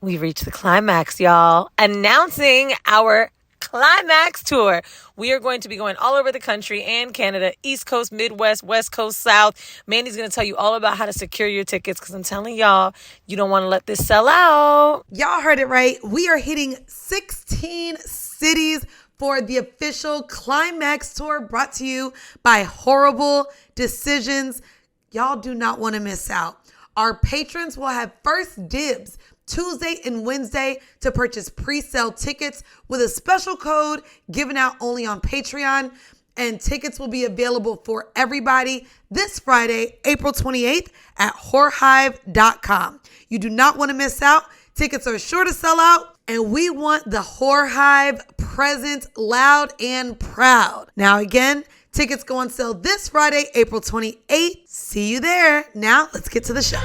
We've reached the climax, y'all. Announcing our climax tour. We are going to be going all over the country and Canada, East Coast, Midwest, West Coast, South. Mandy's going to tell you all about how to secure your tickets because I'm telling y'all, you don't want to let this sell out. Y'all heard it right. We are hitting 16 cities for the official climax tour brought to you by Whoreible Decisions. Y'all do not want to miss out. Our patrons will have first dibs Tuesday and Wednesday to purchase pre-sale tickets with a special code given out only on Patreon. And tickets will be available for everybody this Friday, April 28th at whorehive.com. You do not want to miss out. Tickets are sure to sell out. And we want the Whorehive present loud and proud. Now again, tickets go on sale this Friday, April 28th. See you there. Now let's get to the show.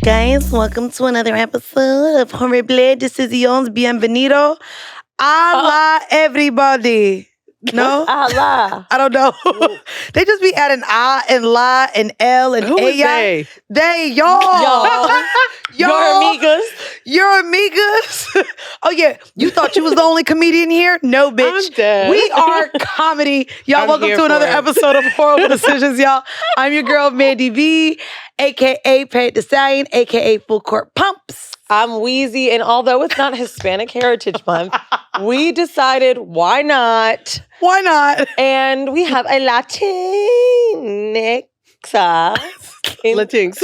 Guys, welcome to another episode of Whoreible Decisions. Bienvenido. Hola, everybody. No? Allah. I don't know. They just be adding ah and la and l and Who is they? They, y'all. Your amigas. Your amigas. Oh, yeah. You thought you was the only comedian here? No, bitch. I'm dead. We are comedy. Y'all, I'm welcome here to another for it. episode of Whoreible Decisions, y'all. I'm your girl, Mandii V, a.k.a. Paid the Stallion, a.k.a. Full Court Pumps. I'm Weezy, and although it's not Hispanic Heritage Month, we decided why not? Why not? And we have a Latinx Latinx.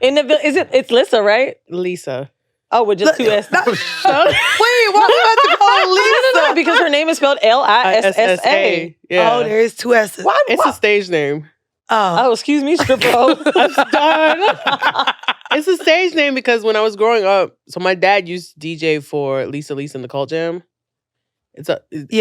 in the it's Lissa, right? Lisa. Oh, with just two S. Wait, why we about to call her Lisa? No, because her name is spelled Lissa. Yeah. Oh, there is two S's. Why? It's a stage name. Oh, excuse me, stripper. I'm done. It's a stage name because when I was growing up, so my dad used to DJ for Lissa and the Cult Jam. Yeah,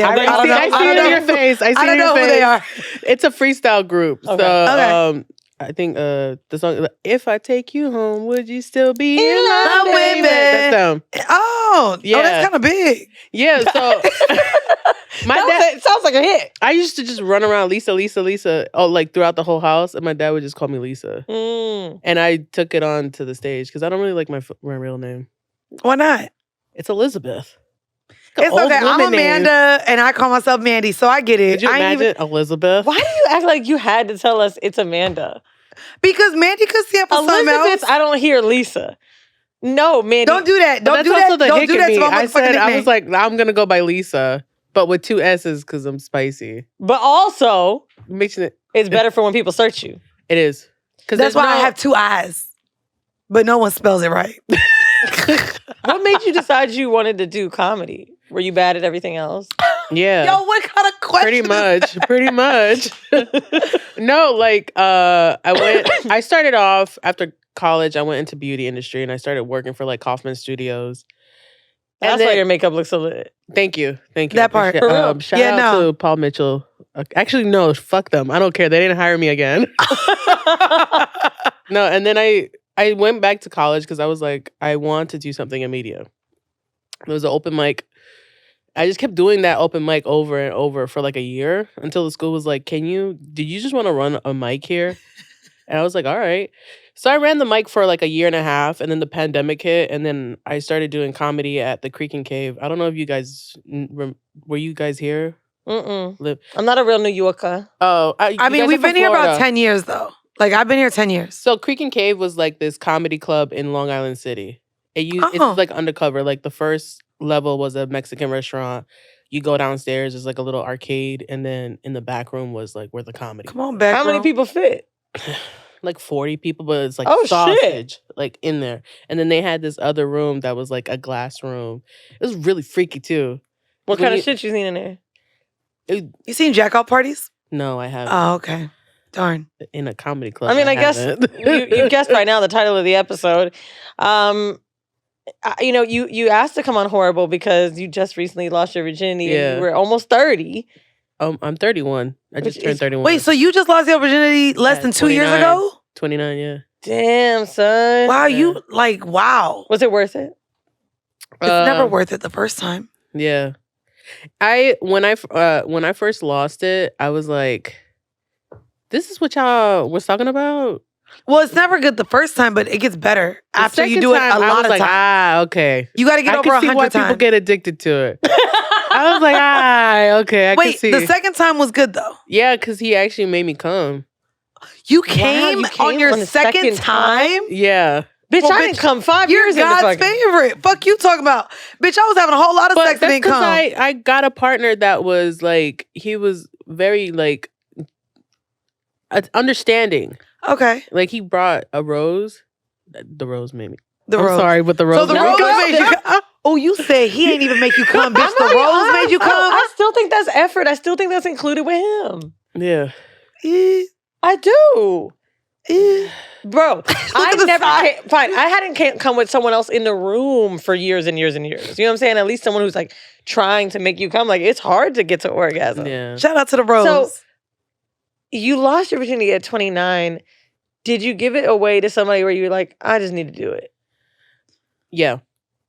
I don't see know. it in your face. I don't know who they are. It's a freestyle group. Okay. So I think the song "If I Take You Home, Would You Still Be in love Love with with me?" That's them. Oh, Yeah. that's kind of big. Yeah. So my dad. It sounds like a hit. I used to just run around Lissa, like throughout the whole house, and my dad would just call me Lisa. And I took it on to the stage because I don't really like my real name. Why not? It's Elizabeth. It's Old okay. I'm woman name. Amanda, and I call myself Mandii, so I get it. Could you I ain't imagine Elizabeth? Why do you act like you had to tell us it's Amanda? because Mandii could stand for something Elizabeth, else. I don't hear Lisa. No, Mandy. Don't do that. But Don't that's do also that. the Don't hick do in that me. to my I motherfucking said I nickname. was like, I'm gonna go by Lisa, but with two S's because I'm spicy. But also, Mixing it. it's better for when people search you. It is. Because That's why I have two eyes, but no one spells it right. What made you decide you wanted to do comedy? Were you bad at everything else? Yeah. Yo, what kind of question? Pretty much. No, like I started off after college, I went into beauty industry and I started working for like Kaufman Studios. That's why your makeup looks so lit. Thank you. That part. For real. Shout Yeah, out no. to Paul Mitchell. Actually, no, fuck them. I don't care. They didn't hire me again. No, and then I went back to college because I was like, I want to do something in media. There was an open mic. I just kept doing that open mic over and over for like a year until the school was like, did you just want to run a mic here? And I was like, all right. So I ran the mic for like a year and a half, and then the pandemic hit, and then I started doing comedy at the Creek and Cave. I don't know if you guys, were you guys here? I'm not a real New Yorker. Oh, I mean, we've been here about 10 years, though. Like, I've been here 10 years. So Creek and Cave was like this comedy club in Long Island City. It's like undercover. Like the first level was a Mexican restaurant. You go downstairs, there's like a little arcade, and then in the back room was like where the comedy. Come on, back How many room. people fit? Like 40 people, but it's like Oh, sausage like in there. And then they had this other room that was like a glass room. It was really freaky too. What kind of shit you seen in there? You seen jack-out parties? No, I haven't. Oh, okay. Darn. In a comedy club. I mean, I guess haven't. you guessed by now the title of the episode. You asked to come on Whoreible because you just recently lost your virginity and you were almost 30. I'm 31. I just turned 31. Wait, so you just lost your virginity less than 2 years 29. ago? 29, yeah. Damn, son. Wow, Yeah. wow. Was it worth it? It's never worth it the first time. This is what y'all was talking about? Well, it's never good the first time, but it gets better The after you second do it time, a I lot was of like, times. okay. You got to get I over can see why 100 people times. get addicted to it. I was like, okay, I can Wait, see. the second time was good though. Yeah, because he actually made me come. You Wow, came, you on came your on the second second time? time? Yeah. Bitch, Well, I bitch, didn't come 5 You're years into God's fucking. favorite. Fuck you talking about. Bitch, I was having a whole lot of But sex and that's didn't because come. I got a partner that was like, he was very like understanding. Okay. Like he brought a rose. The rose made me. The I'm rose. sorry, but the rose. So the made me rose come. made you come. Oh, you said he ain't even make you come, bitch. The I'm rose gonna be made you honest, come? I still think that's effort. I still think that's included with him. Yeah. Eh, I do. eh. Bro, at I the never side. fine. I hadn't come with someone else in the room for years and years and years. You know what I'm saying? At least someone who's like trying to make you come. Like it's hard to get to orgasm. Yeah. Shout out to the rose. So you lost your virginity at 29. Did you give it away to somebody where you're like, I just need to do it? Yeah.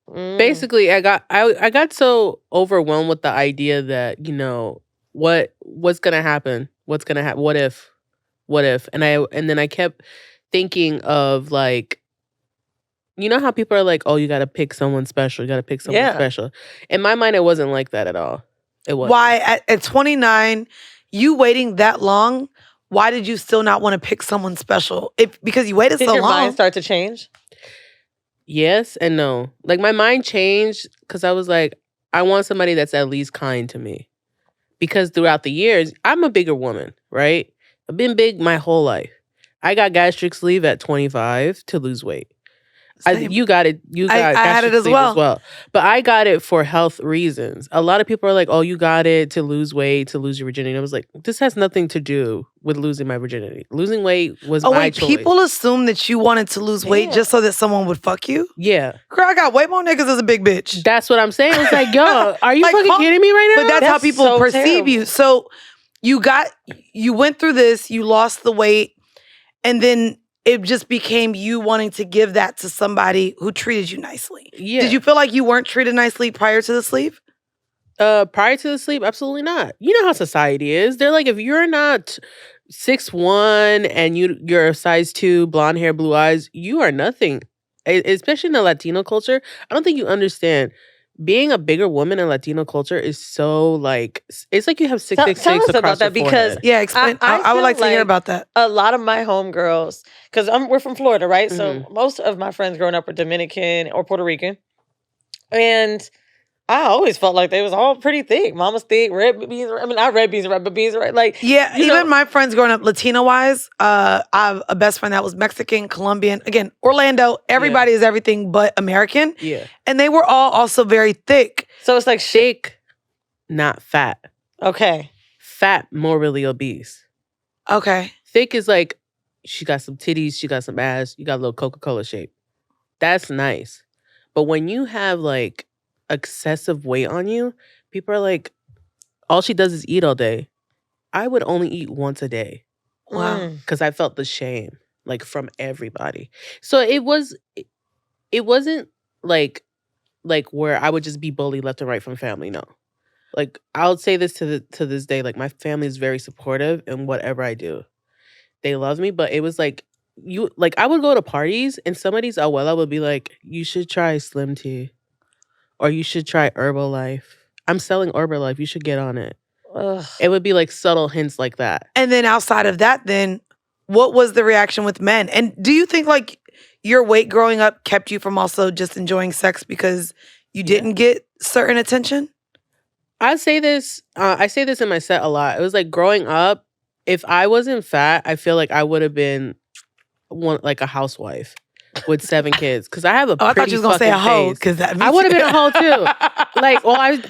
Mm. Basically, I got so overwhelmed with the idea that, you know, what's gonna happen? What's gonna happen? What if? And then I kept thinking of like, you know how people are like, oh, you gotta pick someone special. You gotta pick someone Yeah. special. In my mind, it wasn't like that at all. It wasn't. why at 29, you waiting that long, why did you still not want to pick someone special? Because you waited Did so your long. mind start to change? Yes and no. Like my mind changed because I was like, I want somebody that's at least kind to me. Because throughout the years, I'm a bigger woman, right? I've been big my whole life. I got gastric sleeve at 25 to lose weight. Same. You got it. You got I had gastric it as sleeve well. But I got it for health reasons. A lot of people are like, oh, you got it to lose weight, to lose your virginity. And I was like, this has nothing to do with losing my virginity. Losing weight was Oh, my wait, choice. people assume that you wanted to lose weight just so that someone would fuck you? Yeah. Girl, I got way more niggas as a big bitch. That's what I'm saying. It's like, yo, are you Like, fucking kidding me right now? But that's how That's people so perceive terrible. you. So you went through this, you lost the weight, and then it just became you wanting to give that to somebody who treated you nicely. Yeah. Did you feel like you weren't treated nicely prior to the sleeve? Prior to the sleep, absolutely not. You know how society is. They're like, if you're not 6'1" and you're a size 2, blonde hair, blue eyes, you are nothing. Especially in the Latino culture, I don't think you understand. Being a bigger woman in Latino culture is so like, it's like you have 666 Tell us across about that your because forehead. Yeah, explain. I would feel like to hear like about that. a lot of my homegirls, because we're from Florida, right? So Mhm. most of my friends growing up were Dominican or Puerto Rican. And I always felt like they was all pretty thick. Mama's thick, red beans. I mean, not red beans, but beans, right? Like, Yeah, you even know- my friends growing up Latino-wise, I have a best friend that was Mexican, Colombian. Again, Orlando, everybody is everything but American. Yeah. And they were all also very thick. So it's like shit. Thick, not fat. Okay. Fat, more really obese. Okay. Thick is like, she got some titties, she got some ass, you got a little Coca-Cola shape. That's nice. But when you have like excessive weight on you, people are like, all she does is eat all day. I would only eat once a day Wow. Mm. because I felt the shame like from everybody. So it wasn't like where I would just be bullied left and right from family. No. Like I'll say this to this day, like my family is very supportive in whatever I do. They love me, but it was like I would go to parties and somebody's abuela would be like, you should try Slim Tea. Or you should try Herbalife. I'm selling Herbalife. You should get on it. Ugh. It would be like subtle hints like that. And then outside of that, then what was the reaction with men? And do you think like your weight growing up kept you from also just enjoying sex because you didn't get certain attention? I say this in my set a lot. It was like growing up, if I wasn't fat, I feel like I would have been like a housewife with 7 kids. Because I have a Oh, I pretty thought you was gonna say a fucking hoe face. because that I would have been a hoe too. Like, well, I just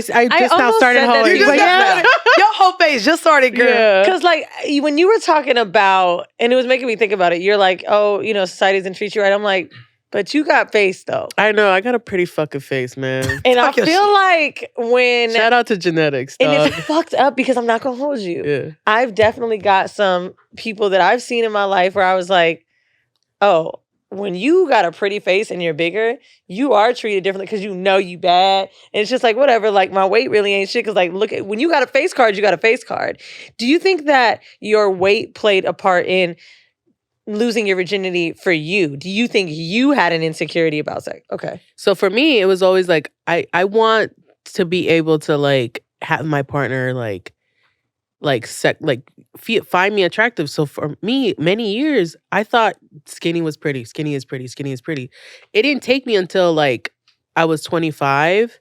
now almost started said that hoeing. you just But yeah. Your whole face just started, girl. Yeah. Because like when you were talking about, and it was making me think about it, you're like, oh, you know, society doesn't treat you right. I'm like, but you got face though. I know. I got a pretty fucking face, man. And I Talk your feel like when, Shout out to genetics, and dog. it's fucked up because I'm not gonna hold you. Yeah. I've definitely got some people that I've seen in my life where I was like, oh, when you got a pretty face and you're bigger, you are treated differently because you know you bad. And it's just like, whatever, like my weight really ain't shit. Because like, look at when you got a face card, you got a face card. Do you think that your weight played a part in losing your virginity for you? Do you think you had an insecurity about sex? Okay. So for me, it was always like, I want to be able to like have my partner find me attractive. So for me, many years, I thought skinny was pretty. Skinny is pretty. Skinny is pretty. It didn't take me until like I was 25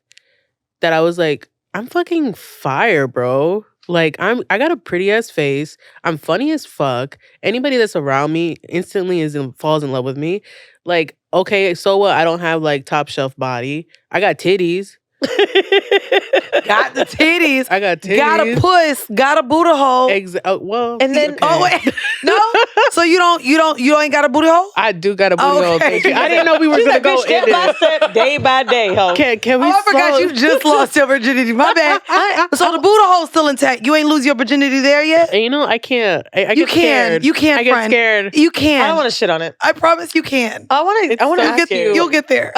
that I was like, I'm fucking fire, bro. Like I got a pretty ass face. I'm funny as fuck. Anybody that's around me instantly falls in love with me. Like, okay, so what? I don't have like top shelf body. I got titties. Got the titties. I got titties. Got a puss. Got a booty hole. Well, And then, okay. Oh wait, no. So you ain't got a booty hole? I do got a booty hole. Okay. I didn't know we were she's gonna like, go bitch, step in by this. step, day by day, ho. Can we? Oh, I forgot slow- you just lost your virginity. My bad. So the booty hole's still intact. You ain't lose your virginity there yet? And you know, I can't. I You get can. scared. You can, I get friend. scared. You can. I don't want to shit on it. I promise you can. I want to You'll ask you. You'll get there.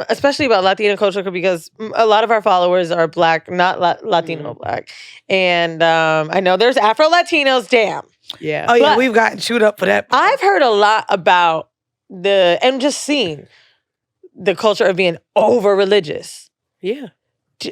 Especially about Latino culture because a lot of our followers are Black, not Latino Black. And I know there's Afro-Latinos, damn. Yeah. Oh yeah, but- we've gotten chewed up for that. I've heard a lot about and just seen the culture of being over-religious. Yeah.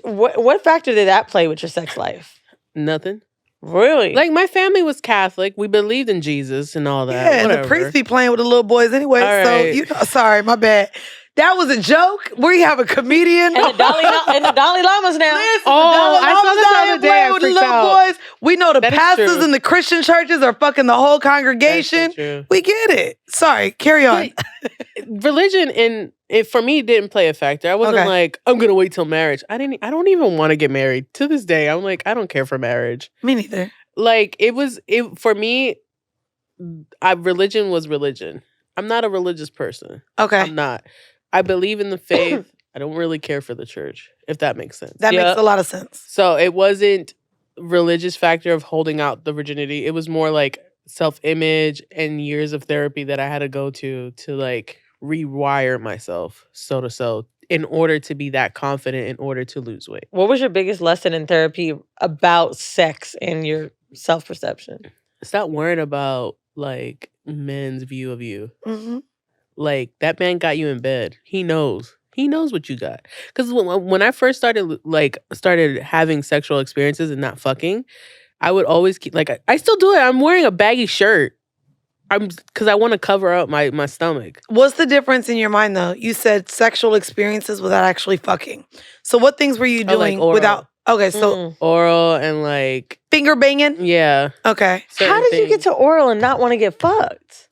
What factor did that play with your sex life? Nothing. Really? Like my family was Catholic. We believed in Jesus and all that. Yeah, and the Whatever. priests be playing with the little boys anyway. All So right. sorry, my bad. That was a joke. We have a comedian. and the Dalai Lamas now. Listen, Oh, the Dalai I saw Lama's this out the here other day. playing I with the freaked little out. boys. We know the That is pastors true. in the Christian churches are fucking the whole congregation. That's so true. We get it. Sorry, carry on. Religion for me didn't play a factor. I wasn't Okay. like, I'm gonna wait till marriage. I don't even want to get married. To this day, I'm like, I don't care for marriage. Me neither. Like it for me, religion was religion. I'm not a religious person. Okay. I'm not. I believe in the faith. I don't really care for the church, if that makes sense. That Yeah. makes a lot of sense. So it wasn't religious factor of holding out the virginity. It was more like self-image and years of therapy that I had to go to like rewire myself so in order to be that confident, in order to lose weight. What was your biggest lesson in therapy about sex and your self-perception? Stop worrying about like men's view of you. Mm-hmm. Like that man got you in bed. He knows what you got. Because when I first started having sexual experiences and not fucking, I would always keep like I still do it. I'm wearing a baggy shirt. Because I want to cover up my stomach. What's the difference in your mind though? You said sexual experiences without actually fucking. So what things were you Oh, like doing oral. without? Okay, so Oral and like, finger banging. yeah. Okay. certain How did you get things. to oral and not want to get fucked?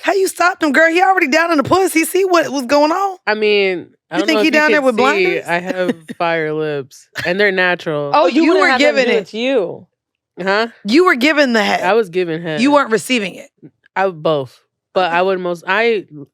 How you stopped him, girl? He already down in the puss. He see what was going on. I mean, I You don't think know he if down you there can with see, blinders? I have fire lips. And they're natural. Oh, you wouldn't were have them giving do it. to you. Huh? You were given the head. I was giving head. You weren't receiving it. I both. But I would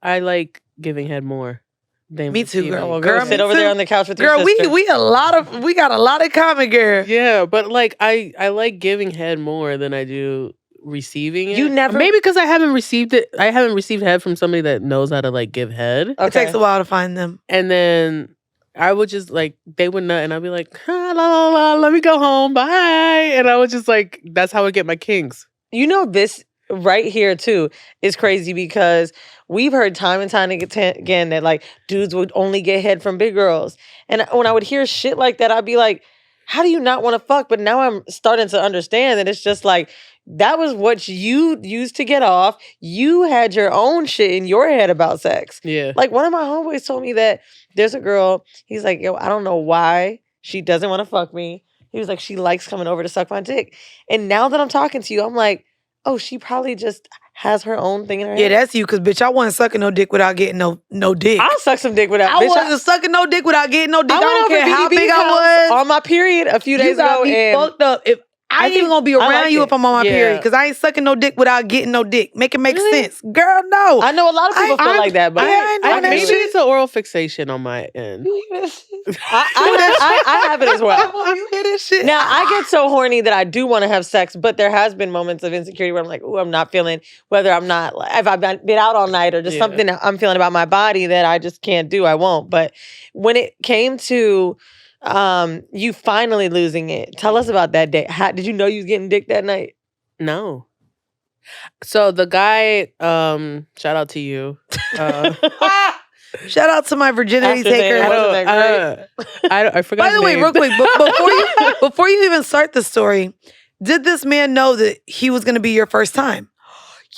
I like giving head more than Me too, receiving. girl. Well, Girl, go me sit over too. there on the couch with your Girl, sister. we got a lot in common, girl. Yeah, but like I like giving head more than I do receiving it. You never- Maybe because I haven't received it. I haven't received head from somebody that knows how to like give head. It takes a while to find them. And then I would just like they would nut and I'd be like, la la la, let me go home, bye. And I would just like that's how I get my kinks. You know, this right here too is crazy because we've heard time and time again that like dudes would only get head from big girls. And when I would hear shit like that, I'd be like, how do you not want to fuck? But now I'm starting to understand that it's just like, that was what you used to get off. You had your own shit in your head about sex. Yeah. Like one of my homeboys told me that there's a girl, he's like, yo, I don't know why she doesn't want to fuck me. He was like, she likes coming over to suck my dick. And now that I'm talking to you, I'm like, oh, she probably just has her own thing in her Yeah, head. that's you, because bitch, I wasn't sucking no dick without getting no dick. I'll suck some dick without. I bitch, wasn't sucking no dick without getting no dick. I went don't over care how BB's big house I was. on my period a few You days got ago, me and fucked up. If I ain't even gonna be around like you it. if I'm on my period because I ain't sucking no dick without getting no dick. Make it make sense. Girl, no. I know a lot of people feel like that, but Maybe it's an oral fixation on my end. I have it as well. You hear this shit? Now, I get so horny that I do want to have sex, but there has been moments of insecurity where I'm like, ooh, I'm not feeling, whether I'm not, if I've been out all night or just something I'm feeling about my body that I just can't do, I won't. But when it came to you finally losing it, tell us about that day. Did you know you was getting dick that night? No. So the guy, shout out to you. Shout out to my virginity taker. I forgot. By the way, real quick, before you even start the story, did this man know that he was going to be your first time?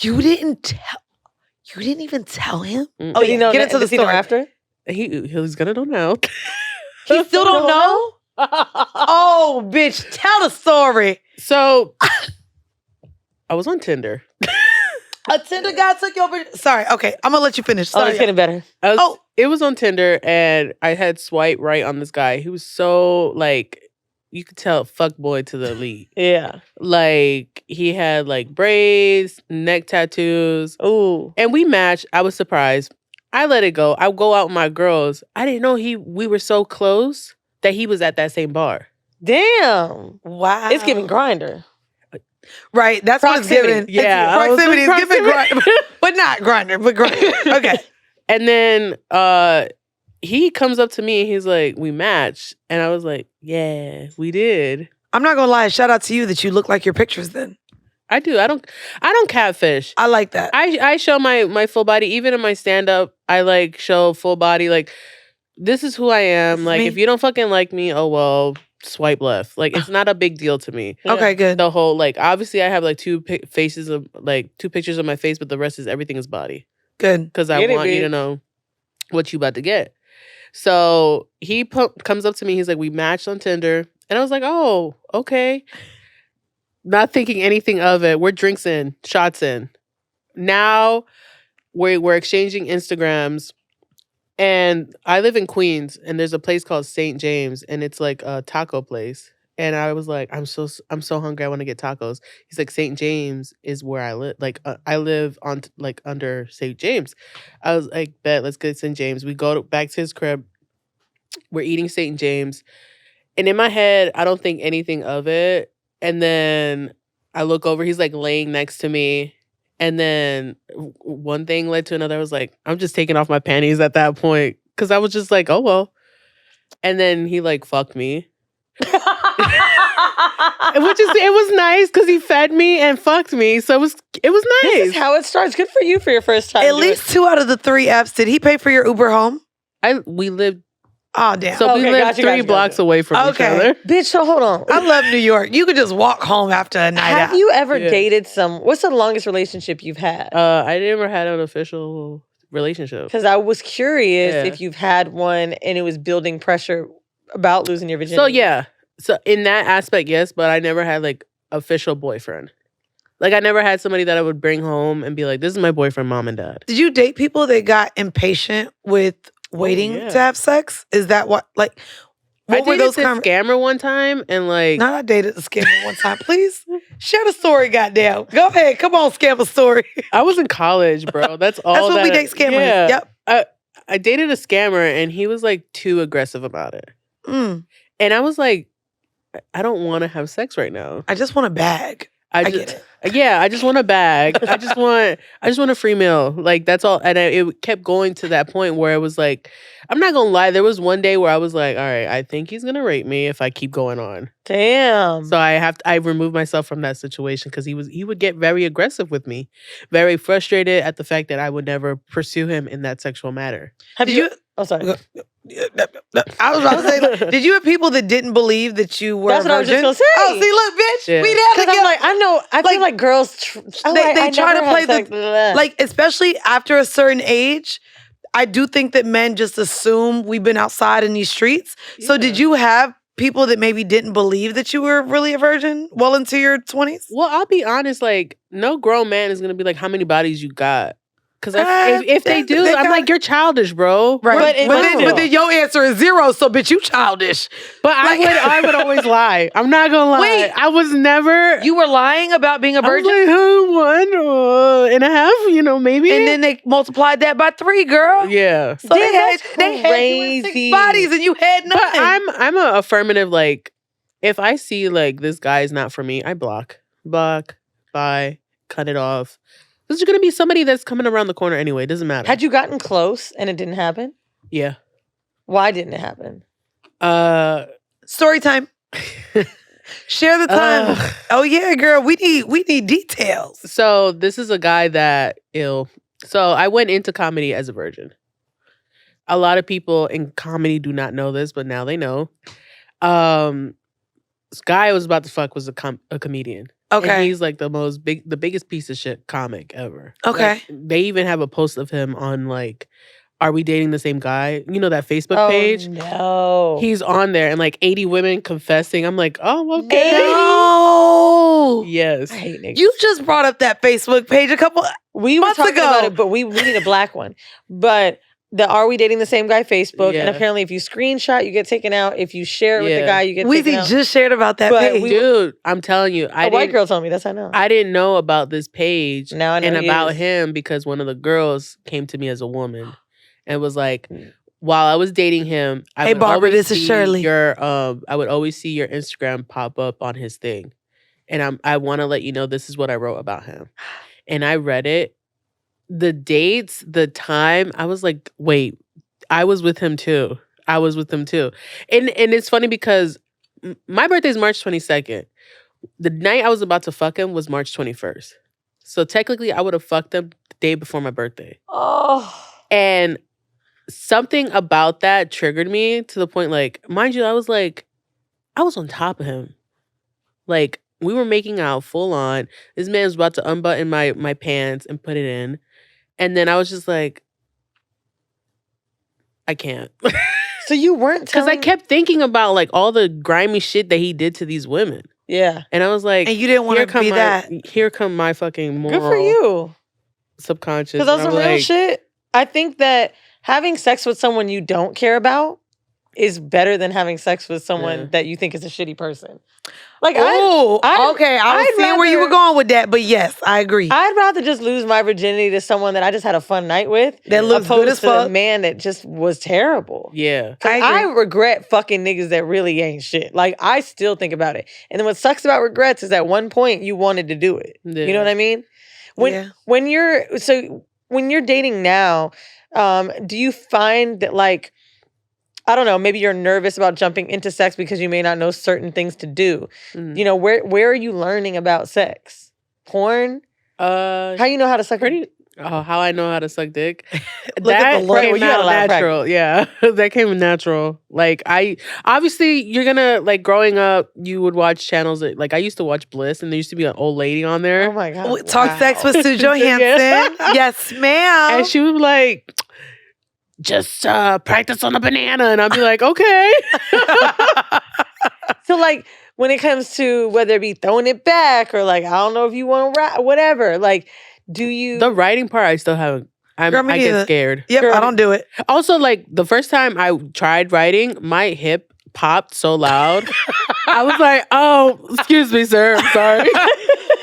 You didn't even tell him. Oh, you know, get into the story after. He's gonna know now. He still don't know. Oh, bitch, tell the story. So, I was on Tinder. A Tinder guy took your virginity. Sorry, okay, I'm gonna let you finish. Sorry. Oh, it's getting better. It was on Tinder, and I had swipe right on this guy. He was so like, you could tell, fuck boy to the elite. Yeah, like he had like braids, neck tattoos. Ooh, and we matched. I was surprised. I let it go. I go out with my girls. I didn't know we were so close that he was at that same bar. Damn. Wow. It's giving grinder. Right, that's what it's giving. Yeah. Proximity is giving grinder. But not grinder, but grinder. Okay. And then he comes up to me and he's like, we matched. And I was like, yeah, we did. I'm not gonna lie, shout out to you that you look like your pictures then. I do. I don't catfish. I like that. I show my full body. Even in my stand-up, I like show full body. Like, this is who I am. Like, if you don't fucking like me, oh well, swipe left. Like, it's not a big deal to me. Okay, good. The whole, like, obviously I have like two pictures of my face, but the rest is everything is body. Good. Because I want you to know what you about to get. So he comes up to me. He's like, we matched on Tinder. And I was like, oh, okay. Not thinking anything of it. We're drinks in, shots in. Now we're exchanging Instagrams. And I live in Queens, and there's a place called St. James, and it's like a taco place. And I was like, I'm so hungry. I want to get tacos. He's like, St. James is where I live. Like, I live on like under St. James. I was like, bet, let's get St. James. We go back to his crib. We're eating St. James, and in my head, I don't think anything of it. And then I look over. He's like laying next to me. And then one thing led to another. I was like, I'm just taking off my panties at that point. Because I was just like, oh, well. And then he like fucked me. It was nice because he fed me and fucked me. So it was nice. This is how it starts. Good for you for your first time. At least 2 out of the 3 Fs. Did he pay for your Uber home? We lived. Oh, damn. So we lived 3 blocks away from each other. Bitch, so hold on. I love New York. You could just walk home after a night out. Have you ever dated what's the longest relationship you've had? I never had an official relationship. Because I was curious if you've had one and it was building pressure about losing your virginity. So yeah. So in that aspect, yes, but I never had like official boyfriend. Like I never had somebody that I would bring home and be like, this is my boyfriend, mom and dad. Did you date people that got impatient with waiting to have sex? Is that what, like, what were those scammer one time and like... Not I dated a scammer one time. Please share the story, goddamn. Go ahead. Come on, scammer story. I was in college, bro. That's all That's what we date scammers. Yeah. Yep. I dated a scammer and he was like too aggressive about it. Mm. And I was like, I don't want to have sex right now. I just want a bag. I get it. Yeah, I just want a bag. I just want a free meal. Like that's all. And it kept going to that point where it was like, I'm not gonna lie. There was one day where I was like, all right, I think he's gonna rape me if I keep going on. Damn. So I removed myself from that situation because he would get very aggressive with me, very frustrated at the fact that I would never pursue him in that sexual matter. Have you? Oh, sorry. I was about to say, did you have people that didn't believe that you were That's a what I was just virgin? gonna say. Oh, see, look, bitch, we there together. I'm like, I know. I feel like girls. They try to play like, especially after a certain age. I do think that men just assume we've been outside in these streets. Yeah. So, did you have people that maybe didn't believe that you were really a virgin well into your 20s? Well, I'll be honest. Like, no grown man is gonna be like, "How many bodies you got?" Because if they do, I'm like, you're childish, bro. Right. But then your answer is 0, so bitch, you childish. But I would always lie. I'm not gonna lie. Wait. I was never. You were lying about being a virgin? I was like, 1.5, maybe. And then they multiplied that by 3, girl. Yeah. So they had you in 6 bodies and you had nothing. But I'm a affirmative, like, if I see, like, this guy is not for me, I block, bye, cut it off. There's going to be somebody that's coming around the corner anyway. It doesn't matter. Had you gotten close and it didn't happen? Yeah. Why didn't it happen? Story time. Share the time. Oh yeah, girl. We need details. So this is a guy that So I went into comedy as a virgin. A lot of people in comedy do not know this, but now they know. This guy I was about to fuck was a comedian. Okay. And he's like the biggest piece of shit comic ever. Okay. Like, they even have a post of him on like, Are We Dating the Same Guy? You know that Facebook page? No. He's on there and like 80 women confessing. I'm like, oh, okay. No. Yes. I hate niggas. You just brought up that Facebook page a couple We were months talking ago. about it, but we need a black one. But the Are We Dating the Same Guy Facebook, and Yeah. apparently if you screenshot, you get taken out. If you share it with the Yeah. guy, you get taken out. Weezy just shared about that But page. Dude, I'm telling you, A white girl told me. That's how I know. I didn't know about this page Now I know and he about is. him because one of the girls came to me as a woman and was like, while I was dating him, I Hey, would Barbara, always this is see Shirley. I would always see your Instagram pop up on his thing, and I want to let you know this is what I wrote about him, and I read it, the dates, the time. I was like, wait, I was with him too. And it's funny because my birthday is March 22nd. The night I was about to fuck him was March 21st. So technically, I would have fucked him the day before my birthday. Oh. And something about that triggered me to the point, like, mind you, I was on top of him. Like, we were making out full on. This man was about to unbutton my pants and put it in. And then I was just like, I can't. So you weren't Because I kept thinking about, like, all the grimy shit that he did to these women. Yeah. And I was like, And you didn't want to be that. Here come my fucking moral Good for you. subconscious. Because that's And some I'm real like, shit. I think that having sex with someone you don't care about is better than having sex with someone that you think is a shitty person. Like, okay. I was seeing where you were going with that, but yes, I agree. I'd rather just lose my virginity to someone that I just had a fun night with That looks opposed good as to fuck. a man that just was terrible. Yeah. I regret fucking niggas that really ain't shit. Like, I still think about it. And then what sucks about regrets is at one point you wanted to do it. Yeah. You know what I mean? When you're dating now, do you find that, like, I don't know, maybe you're nervous about jumping into sex because you may not know certain things to do. Mhm. You know, where are you learning about sex? Porn? How you know how to suck? How I know how to suck dick? Look at the look. came You had a out lot of natural. Yeah, that came natural. Like, obviously you're gonna, like, growing up, you would watch channels that, like, I used to watch Bliss, and there used to be an old lady on there. Oh my God. Talk sex with Sue Johansson. Yes, ma'am. And she was like, just practice on a banana. And I'd be like, okay. So, like, when it comes to whether it be throwing it back or, like, I don't know if you want to whatever, like, do you... The writing part, I still haven't. I get scared. Yep, I don't do it. Also, like, the first time I tried writing, my hip popped so loud. I was like, oh, excuse me, sir. I'm sorry.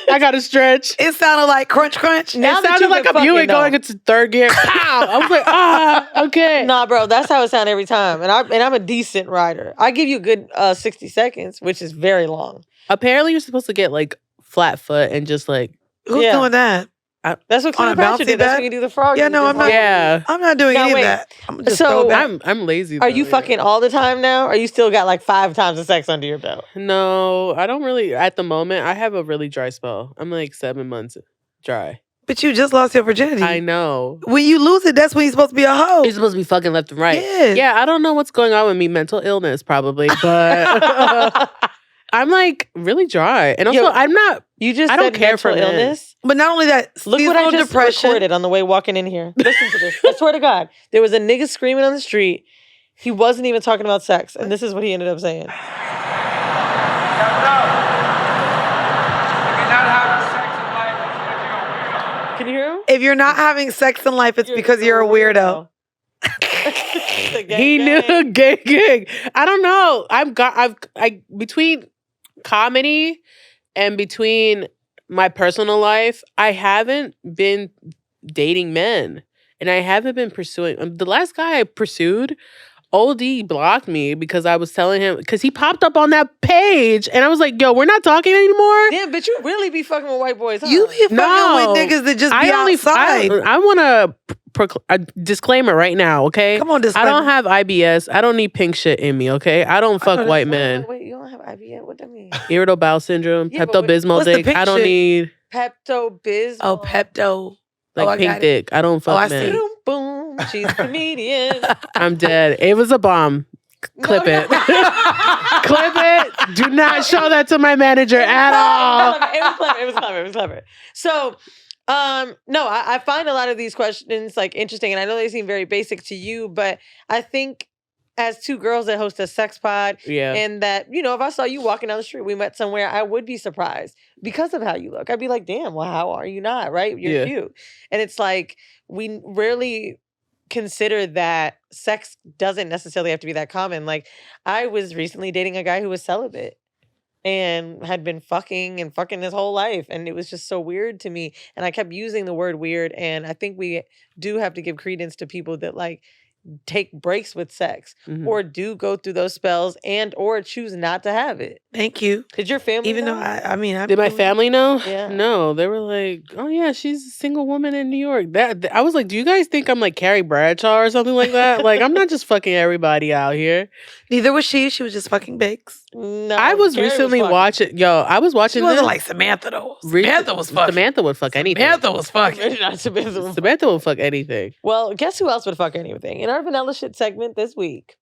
I got to stretch. It sounded like crunch, crunch. Now it sounded like a Buick going into third gear. Pow! I was like, okay. Nah, bro, that's how it sounds every time. And I'm a decent rider. I give you a good 60 seconds, which is very long. Apparently, you're supposed to get, like, flat foot and just, like... Who's doing that? That's what On a Cleopatra bouncy did. That's back? when you do the frog. Yeah, no, I'm not. Yeah. I'm not doing Now, any wait. of that. I'm just So- throw back. I'm lazy. Are you though, fucking all the time now? Or you still got like 5 times of sex under your belt? No, I don't really. At the moment, I have a really dry spell. I'm like 7 months dry. But you just lost your virginity. I know. When you lose it, that's when you're supposed to be a hoe. You're supposed to be fucking left and right. Yeah. Yeah, I don't know what's going on with me. Mental illness, probably. But I'm like really dry. And also, Yo, I'm not. You just I don't said care for mental men. illness. But not only that, Look what I seasonal just depression. recorded on the way walking in here. Listen to this. I swear to God, there was a nigga screaming on the street. He wasn't even talking about sex, and this is what he ended up saying. If Can you hear him? If you're not having sex in life, it's because you're a weirdo. He knew gang. I don't know. I between comedy and between my personal life, I haven't been dating men, and I haven't been pursuing. The last guy I pursued, OD blocked me because I was telling him, because he popped up on that page, and I was like, "Yo, we're not talking anymore." Damn, bitch, you really be fucking with white boys, huh? You be fucking with niggas that just be outside. I want a disclaimer right now, okay? Come on, disclaimer. I don't have IBS. I don't need pink shit in me, okay? I don't fuck white men. Wait, you don't have IBS? What that mean? Irritable bowel syndrome, Yeah, but Pepto-Bismol what's the dick. pink I don't shit? need Pepto-Bismol. Oh, Pepto. like pink dick. I don't fuck I men. see. Boom, boom. She's a comedian. I'm dead. It was a bomb. Clip it. Clip it. Do not show that to my manager at all. It was clever. So, no, I find a lot of these questions like interesting, and I know they seem very basic to you, but I think as two girls that host a sex pod, and that, you know, if I saw you walking down the street, we met somewhere, I would be surprised because of how you look. I'd be like, damn, well, how are you not, right? You're cute. And it's like, we rarely consider that sex doesn't necessarily have to be that common. Like, I was recently dating a guy who was celibate and had been fucking his whole life. And it was just so weird to me. And I kept using the word weird. And I think we do have to give credence to people that like take breaks with sex or do go through those spells and or choose not to have it. Thank you. Did your family Even know? though I Did my family know? Yeah. No, they were like, "Oh yeah, she's a single woman in New York." That I was like, "Do you guys think I'm like Carrie Bradshaw or something like that?" Like, I'm not just fucking everybody out here. Neither was she. She was just fucking Biggs. No, I was Carrie recently fucking. watching. Yo, I was watching. She wasn't this. like Samantha though. Samantha was fucking. Samantha would fuck anything. Samantha was fucking. Not Samantha. Samantha would fuck anything. Well, guess who else would fuck anything? In our vanilla shit segment this week,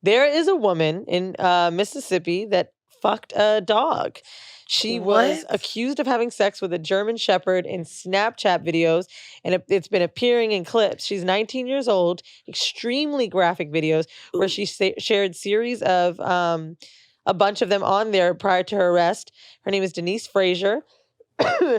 there is a woman in Mississippi that fucked a dog. She was accused of having sex with a German Shepherd in Snapchat videos, and it's been appearing in clips. She's 19 years old, extremely graphic videos where she shared series of a bunch of them on there prior to her arrest. Her name is Denise Frazier.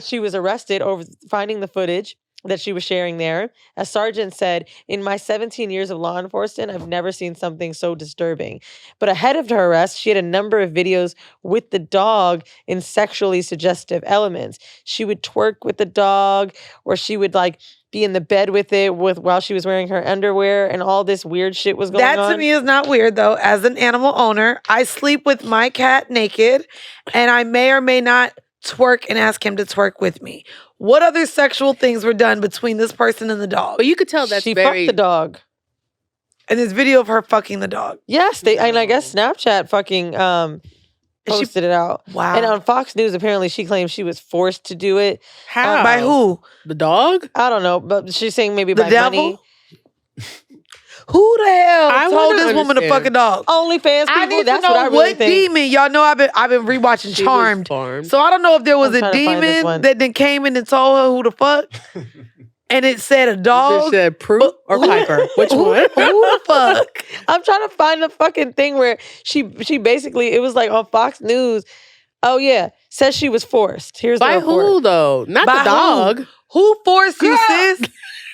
She was arrested over finding the footage that she was sharing there. A sergeant said, "In my 17 years of law enforcement, I've never seen something so disturbing." But ahead of her arrest, she had a number of videos with the dog in sexually suggestive elements. She would twerk with the dog, or she would like be in the bed with it while she was wearing her underwear, and all this weird shit was going on. That to me is not weird though. As an animal owner, I sleep with my cat naked, and I may or may not twerk and ask him to twerk with me. What other sexual things were done between this person and the dog? But you could tell that's she very... fucked the dog. And this video of her fucking the dog. Yes, and I guess Snapchat fucking posted it out. Wow. And on Fox News, apparently she claims she was forced to do it. How? By who? The dog? I don't know, but she's saying maybe The by devil? money. Who the hell I told wanna this woman to fuck a dog? OnlyFans people, I need that's to know what I really what think. demon. Y'all know I've been rewatching She was Charmed. farmed. So I don't know if there was I'm a trying to find this demon one. that then came in and told her who to fuck. And it said a It dog. said Prue or Piper. Which one? Who the fuck? I'm trying to find the fucking thing where she basically, it was like on Fox News. Oh yeah, says she was forced. Here's By the report. who though? Not By the dog. Who forced you, Girl. sis?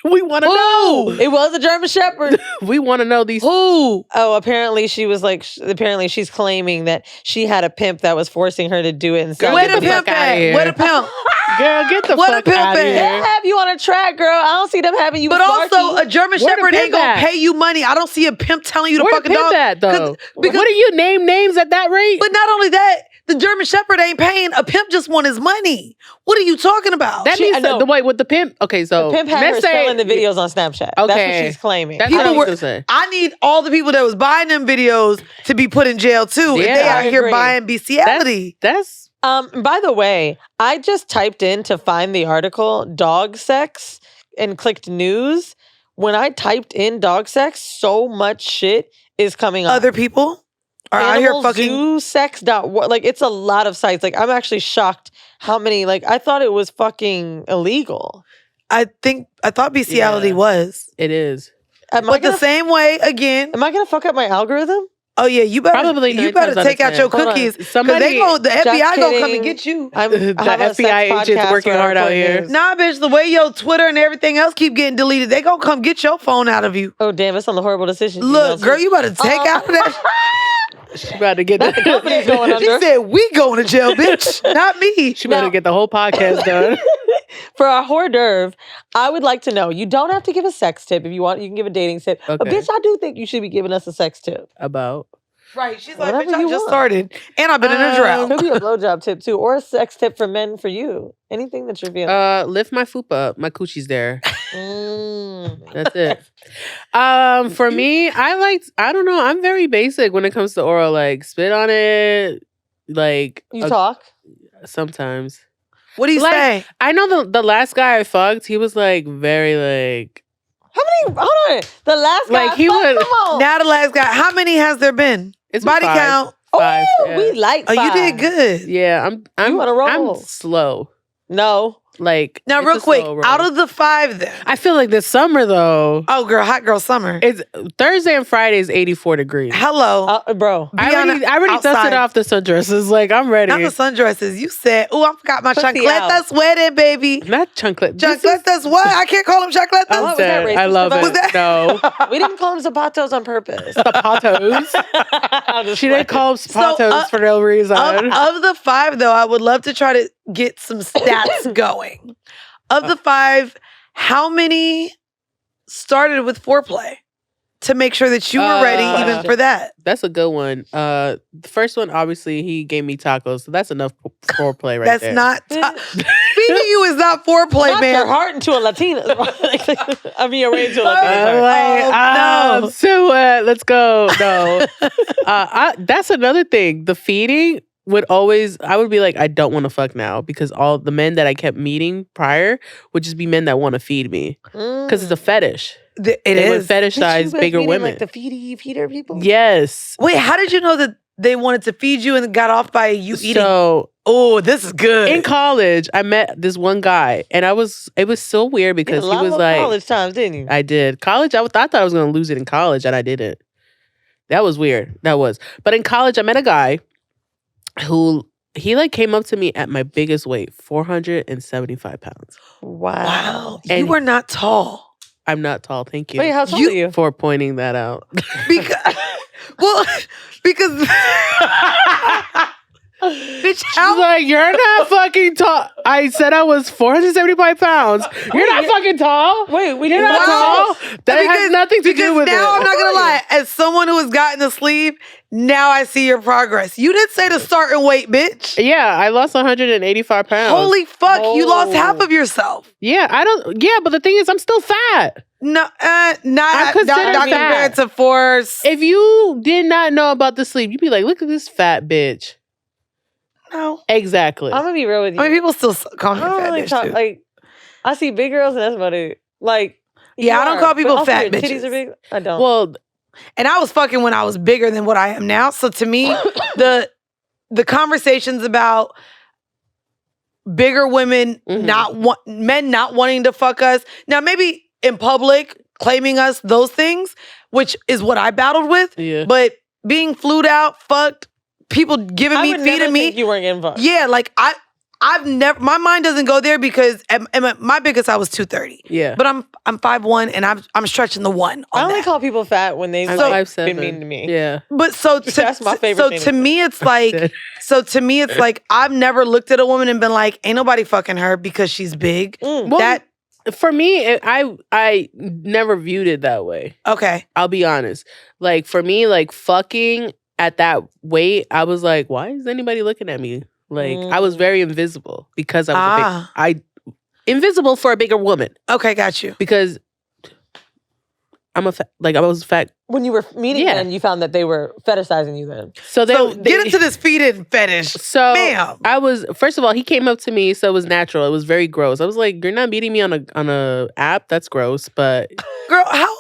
We want to know. It was a German Shepherd. We want to know these. Who? Oh, apparently she was like, apparently she's claiming that she had a pimp that was forcing her to do it. And Girl, Where get the the pimp fuck outta at? here. Where the pimp? Girl, get the What a fuck pimp out of at? They here. have you on a track, girl. I don't see them having you. But with also, a Sparky. German Where the Shepherd ain't pimp gonna at? pay you money. I don't see a pimp telling you to Where fuck the a pimp dog. at though? because- What do you name names at that rate? But not only that, the German Shepherd ain't paying. A pimp just want his money. What are you talking about? That She- means I know. the wait with the pimp. Okay, so The pimp had her let's say selling the videos on Snapchat. That's what Okay. she's claiming. That's People what I was were- gonna say. I need all the people that was buying them videos to be put in jail too. Yeah, if they out I here agree. buying bestiality. That's By the way, I just typed in to find the article dog sex and clicked news. When I typed in dog sex, so much shit is coming up. Other people are out here fucking. Animalzoosex.org. Like, it's a lot of sites. Like, I'm actually shocked how many. Like, I thought it was fucking illegal. I thought bestiality Yeah. was. it is. Am I But the gonna same way again. fuck up my algorithm? Oh yeah, you better Probably you better take out your cookies because the FBI gonna come and get you. The FBI agent's working hard out here. Nah, bitch, the way your Twitter and everything else keep getting deleted, they gonna come get your phone out of you. Oh damn, it's on the Whoreible Decisions. Look, girl, you better take out that. She about to get the company's going under. She said we going to jail, bitch, not me. She better get the whole podcast done. For our hors d'oeuvre, I would like to know. You don't have to give a sex tip if you want. You can give a dating tip. Okay. But bitch, I do think you should be giving us a sex tip. About. Right, she's like, Whatever bitch, I you just want. started, and I've been in a drought. Could be a blowjob tip too, or a sex tip for men for you. Anything that you're feeling. Lift my fupa up. My coochie's there. Mm. That's it. For me, I don't know. I'm very basic when it comes to oral. Like, spit on it. Like, You talk? Sometimes. What do you say? I know the last guy I fucked, he was like very like. How many? Hold on. The last guy. Like, he would. Come on. Now the last guy. How many has there been? It's body five. count. Five, Oh, we like Oh, you 5. did good. Yeah, I'm on a roll. I'm slow. No. Like Now, it's real a quick, slow roll. out of the 5, then. I feel like this summer though. Oh, girl, hot girl summer. It's Thursday and Friday is 84 degrees. Hello, Bro. I already outside. dusted off the sundresses. Like I'm ready. Not the sundresses. You said, "Oh, I forgot my Pussy chancletas out. sweating, baby." Not chunklet. Chancletas, what? I can't call them chancletas. I'm was that dead. I racist love of us? it. No. We didn't call them zapatos on purpose. Zapatos. She didn't call them zapatos for no reason. Of the 5, though, I would love to try to get some stats going. Of the 5, how many started with foreplay to make sure that you were ready even for that? That's a good one. The first one, obviously, he gave me tacos, so that's enough foreplay right there. That's not feeding you is not foreplay, Knock man. your heart into a Latina. I mean, your way into a Latina. No. So let's go. No. That's another thing. The feeding I would be like, I don't want to fuck now because all the men that I kept meeting prior would just be men that want to feed me because it's a fetish. It They would is. fetishize bigger women. Like the feeder people? Yes. Wait, how did you know that they wanted to feed you and got off by you eating? So Oh, this is good. in college, I met this one guy, and it was so weird because he was like, college times, didn't you? I did college. I thought I was gonna lose it in college, and I didn't. That was weird. But in college, I met a guy who he like came up to me at my biggest weight, 475 pounds. Wow. And You were not tall. I'm not tall. Thank you. Wait, how tall are you? For pointing that out. Because bitch, She's like, you're not fucking tall. I said I was 475 pounds. You're not fucking tall. Wait, You're not tall. That has nothing to do with it. now I'm not gonna lie. As someone who has gotten the sleeve, now I see your progress. You did say the starting weight, bitch. Yeah, I lost 185 pounds. Holy fuck, you lost half of yourself. Yeah, but the thing is, I'm still fat. No, not consider not me compared fat. to force. If you did not know about the sleep, you'd be like, look at this fat bitch. No. Exactly. I'm gonna be real with you. I mean, people still call me I don't fat really bitch talk too. like I see big girls and that's about it. Like Yeah, I don't call people but also fat your titties bitches. are big. I don't. Well, And I was fucking when I was bigger than what I am now. So to me, the conversations about bigger women men not wanting to fuck us. Now maybe in public claiming us, those things, which is what I battled with. yeah. But being flued out, fucked, people giving I me, would never feeding me. think you weren't getting fucked. Yeah, like I've never, my mind doesn't go there because at my biggest I was 230. Yeah. But I'm 5'1" and I'm stretching the 1 I on only that. call people fat when they've I'm like, 5'7". been mean to me. Yeah. But so to, That's my favorite So thing to to me, it's like, I've never looked at a woman and been like, ain't nobody fucking her because she's big. Mm. Well, That for me, I never viewed it that way. okay. I'll be honest. Like for me, like fucking at that weight, I was like, why is anybody looking at me? Like I was very invisible because I was invisible for a bigger woman Okay, got you. because I was fat. When you were meeting them, you found that they were fetishizing you then. So Get into this feeding fetish. So Ma'am. I was, first of all, he came up to me, so it was natural. It was very gross. I was like, you're not beating me on a app? That's gross, but Girl, how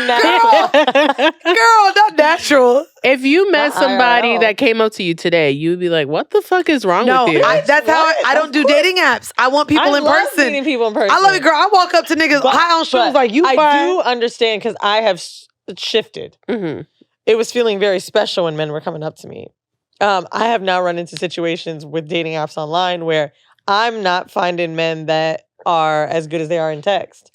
Natural. girl, not natural. if you met Not somebody IRL. that came up to you today, you'd be like, what the fuck is wrong No, with you? that's how What? I don't do dating apps. I want people I in love person. meeting people in person. I love it, girl. I walk up to niggas high on shoes But like you I fine. do understand because I have shifted. Mhm. it was feeling very special when men were coming up to me. I have now run into situations with dating apps online where I'm not finding men that are as good as they are in text.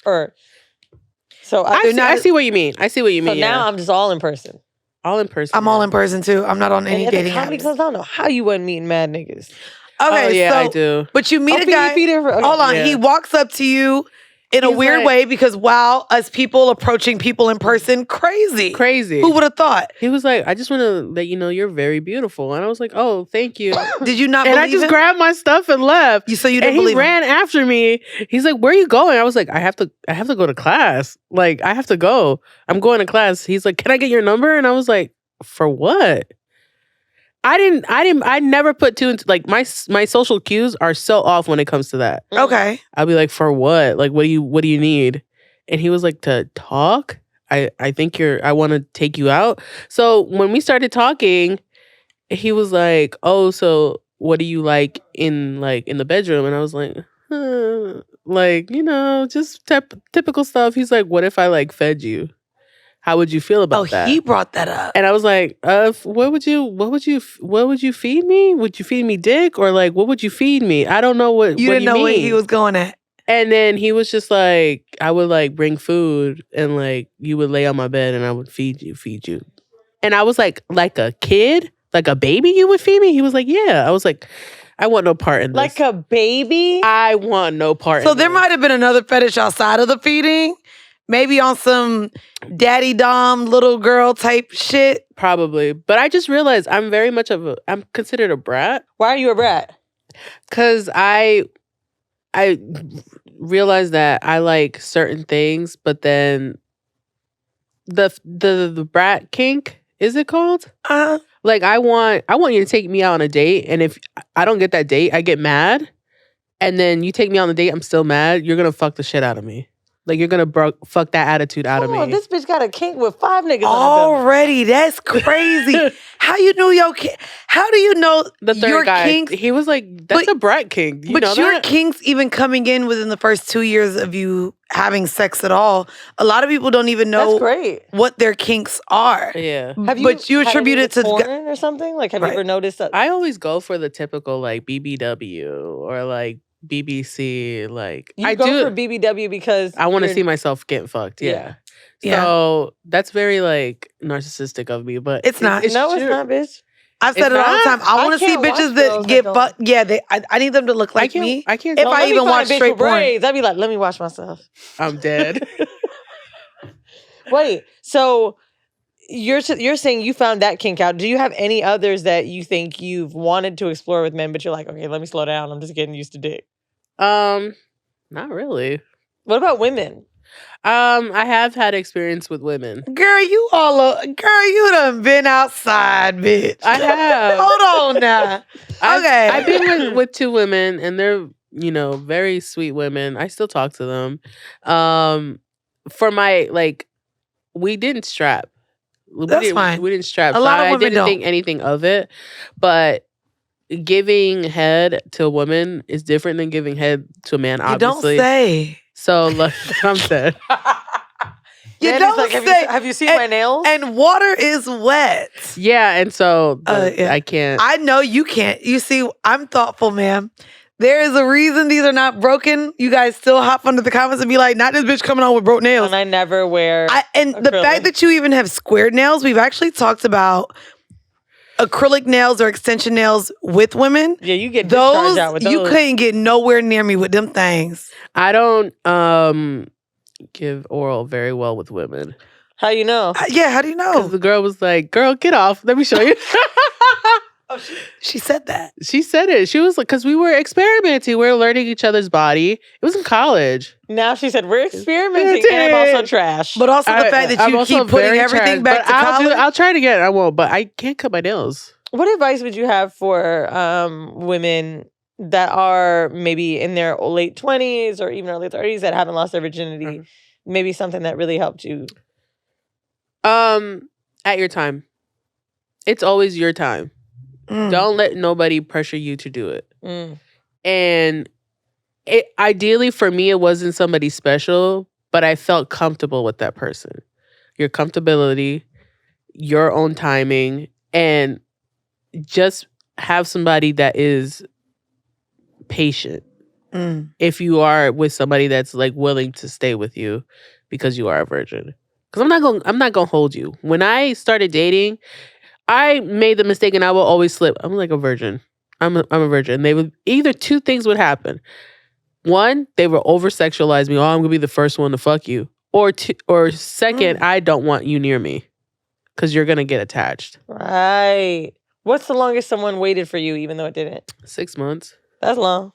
So I see what you mean. I see what you mean. So now I'm just all in person. All in person. I'm all in person too. I'm not on any dating comedy apps. clubs, I don't know how you wasn't meeting mad niggas. Okay, yeah, so I do. But you meet a guy. Okay. Hold on, he walks up to you in a weird way because wow, us people approaching people in person, crazy. Who would have thought? He was like, I just want to let you know you're very beautiful. And I was like, oh, thank you. Did you not and believe I just him? grabbed my stuff and left. So you didn't and believe he ran after me. He's like, where are you going? I was like, I have to go to class. Like, I have to go. I'm going to class. He's like, can I get your number? And I was like, for what? I never put two into, like, my social cues are so off when it comes to that. Okay. I'll be like, for what? Like, what do you need? And he was like, to talk? I think I want to take you out. So when we started talking, he was like, oh, so what do you like in the bedroom? And I was like, like, you know, just typical stuff. He's like, what if I like fed you? How would you feel about that? Oh, he brought that up. And I was like, what would you feed me? Would you feed me dick? Or like, what would you feed me? I don't know what you didn't know mean. where he was going at. And then he was just like, I would like bring food and like you would lay on my bed and I would feed you. And I was like a kid, like a baby you would feed me? He was like, yeah. I was like, I want no part in this. Like a baby? I want no part So in there this. might have been another fetish outside of the feeding. Maybe on some daddy dom little girl type shit. Probably. But I just realized I'm very much I'm considered a brat. Why are you a brat? Because I realized that I like certain things, but then the brat kink, is it called? Like I want you to take me out on a date, and if I don't get that date, I get mad. And then you take me on the date, I'm still mad. You're gonna fuck the shit out of me. Like, you're going to fuck that attitude out of me. This bitch got a kink with 5 niggas already. That's crazy. How you knew your How do you know the third your guy? kinks? He was like, that's a brat kink. You know your that? kinks even coming in within the first 2 years of you having sex at all. A lot of people don't even know what their kinks are. Yeah. But you attribute it to porn or something? Like, have you ever noticed that? I always go for the typical like BBW or like BBC, like you go for BBW because I want to see myself getting fucked. Yeah. So that's very like narcissistic of me, but it's not. It's not, bitch. I've said it all the time. I want to see bitches that get fucked. Yeah, I need them to look like me. I can't. If I even watch straight porn, I'd be like, let me watch myself. I'm dead. Wait, so you're saying you found that kink out. Do you have any others that you think you've wanted to explore with men, but you're like, okay, let me slow down. I'm just getting used to dick. Not really. What about women? I have had experience with women. Girl, you done been outside, bitch. I have. Hold on now. Okay. I've been with 2 women, and they're, you know, very sweet women. I still talk to them. For my, like, we didn't strap. That's fine. We didn't strap. A lot of women I didn't think anything of it. But giving head to a woman is different than giving head to a man, obviously. You don't say. So, like, I'm dead. You Man, don't like, say. Have you seen my nails? And water is wet. Yeah, and so I can't. I know you can't. You see, I'm thoughtful, ma'am. There is a reason these are not broken. You guys still hop under the comments and be like, not this bitch coming on with broke nails. And I never wear the fact that you even have squared nails, we've actually talked about acrylic nails or extension nails with women. Yeah, you get discharged out with those. You couldn't get nowhere near me with them things. I don't give oral very well with women. How you know? Yeah, how do you know? Because the girl was like, girl, get off. Let me show you. Oh, she said that. She said it. She was like, because we were experimenting. We were learning each other's body. It was in college. Now she said, we're experimenting and I'm also trash. But also the fact that you keep putting everything back to college. I'll try it again. I won't, but I can't cut my nails. What advice would you have for women that are maybe in their late 20s or even early 30s that haven't lost their virginity? Mm-hmm. Maybe something that really helped you? At your time. It's always your time. Don't let nobody pressure you to do it. And ideally for me, it wasn't somebody special, but I felt comfortable with that person. Your comfortability, your own timing, and just have somebody that is patient. If you are with somebody that's like willing to stay with you because you are a virgin. Because I'm not gonna hold you. When I started dating, I made the mistake, and I will always slip. I'm like a virgin. I'm a virgin. They would either two things would happen. One, they would over sexualize me. Oh, I'm gonna be the first one to fuck you. Or second, I don't want you near me because you're gonna get attached. Right. What's the longest someone waited for you, even though it didn't? 6 months. That's long.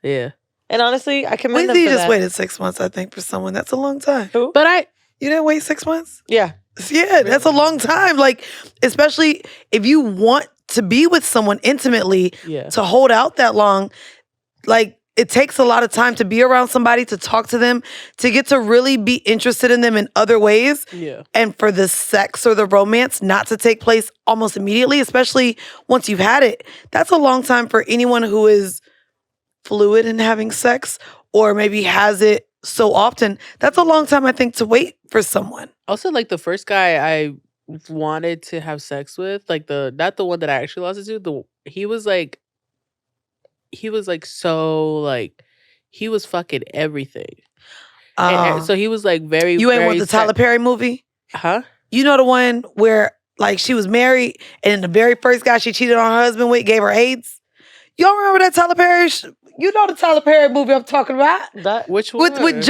Yeah. And honestly, I commend them Weezy for just that. waited 6 months, I think, for someone. That's a long time. Who? But You didn't wait 6 months? Yeah. Yeah, that's a long time. Like, especially if you want to be with someone intimately, to hold out that long, like, it takes a lot of time to be around somebody, to talk to them, to get to really be interested in them in other ways. Yeah. And for the sex or the romance not to take place almost immediately, especially once you've had it. That's a long time for anyone who is fluid in having sex or maybe has it so often. That's a long time, I think, to wait for someone. Also, like the first guy I wanted to have sex with, like not the one that I actually lost it to, he was so like he was fucking everything. And so he was like very. You ain't very want the Tyler Perry movie? Huh? You know the one where like she was married and the very first guy she cheated on her husband with gave her AIDS? Y'all remember that Tyler Perry? You know the Tyler Perry movie I'm talking about? Which one? With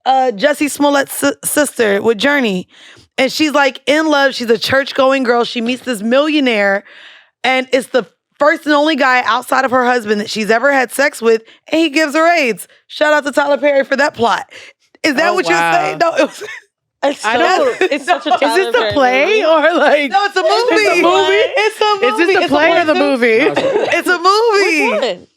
Jussie Smollett's sister, with Journey. And she's like in love. She's a church-going girl. She meets this millionaire, and it's the first and only guy outside of her husband that she's ever had sex with, and he gives her AIDS. Shout out to Tyler Perry for that plot. Is that what you're saying? No, it was... I know. It's such a Tyler Is this the Perry play movie. or like? No, it's a movie. It's a movie. It's a movie. Is this the It's a play or the movie? It's a movie. Which one?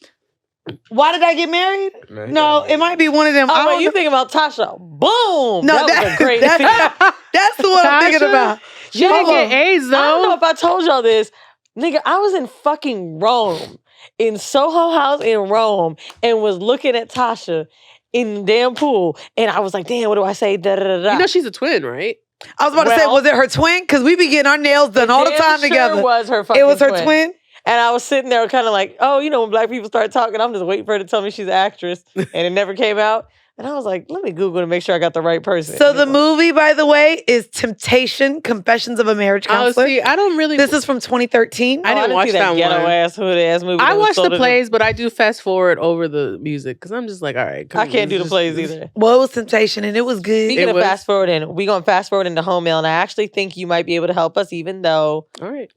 Why did I get married? No, it might be one of them. Oh, wait, you thinking about Tasha? Boom! No, that was a great that's the one I'm thinking Tasha? about. She didn't get AIDS though. I don't know if I told y'all this. Nigga, I was in fucking Rome, in Soho House in Rome, and was looking at Tasha in the damn pool. And I was like, damn, what do I say? Da, da, da, da. You know she's a twin, right? I was about to say, was it her twin? Because we be getting our nails done all the time together. It was her fucking It was her twin? And I was sitting there kind of like, oh, you know, when black people start talking, I'm just waiting for her to tell me she's an actress. And it never came out. And I was like, let me Google to make sure I got the right person. So the movie, by the way, is Temptation, Confessions of a Marriage Counselor. Oh, see, I don't really... This is from 2013. I didn't watch see that ghetto one. ass, hood-ass movie. I watch the plays, but I do fast forward over the music because I'm just like, all right. I can't do the plays either. Well, it was Temptation, and it was good. Speaking of fast forwarding, we're going to fast forward into home mail, and I actually think you might be able to help us, even though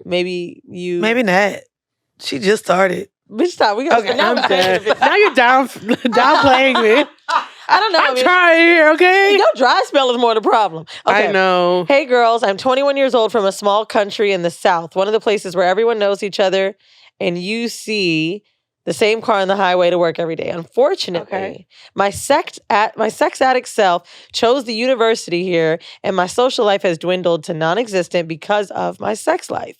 maybe you... Maybe not. She just started. Bitch, stop. We got Okay, now I'm dead. Now you're downplaying me. I don't know. I'm trying here, okay? Your dry spell is more the problem. Okay. I know. Hey, girls. I'm 21 years old from a small country in the South, one of the places where everyone knows each other, and you see the same car on the highway to work every day. Unfortunately, my sex addict self chose the university here, and my social life has dwindled to non-existent because of my sex life.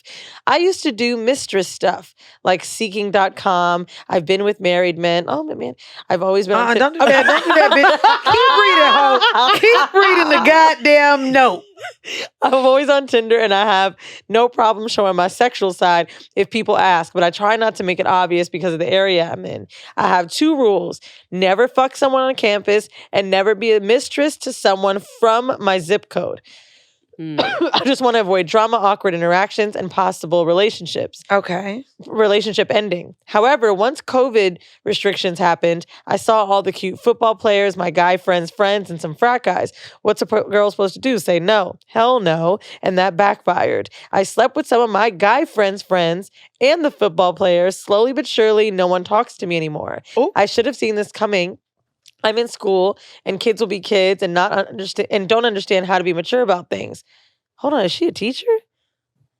I used to do mistress stuff like seeking.com. I've been with married men. Oh, man. I've always been Don't do that. Don't do that, bitch. Keep reading, ho. Keep reading the goddamn note. I'm always on Tinder, and I have no problem showing my sexual side if people ask, but I try not to make it obvious because of the area I'm in. I have 2 rules. Never fuck someone on campus, and never be a mistress to someone from my zip code. I just want to avoid drama, awkward interactions, and possible relationships. Okay. Relationship ending. However, once COVID restrictions happened, I saw all the cute football players, my guy friends, and some frat guys. What's a girl supposed to do? Say no. Hell no. And that backfired. I slept with some of my guy friends, and the football players. Slowly but surely, no one talks to me anymore. Ooh. I should have seen this coming. I'm in school, and kids will be kids and don't understand how to be mature about things. Hold on, is she a teacher?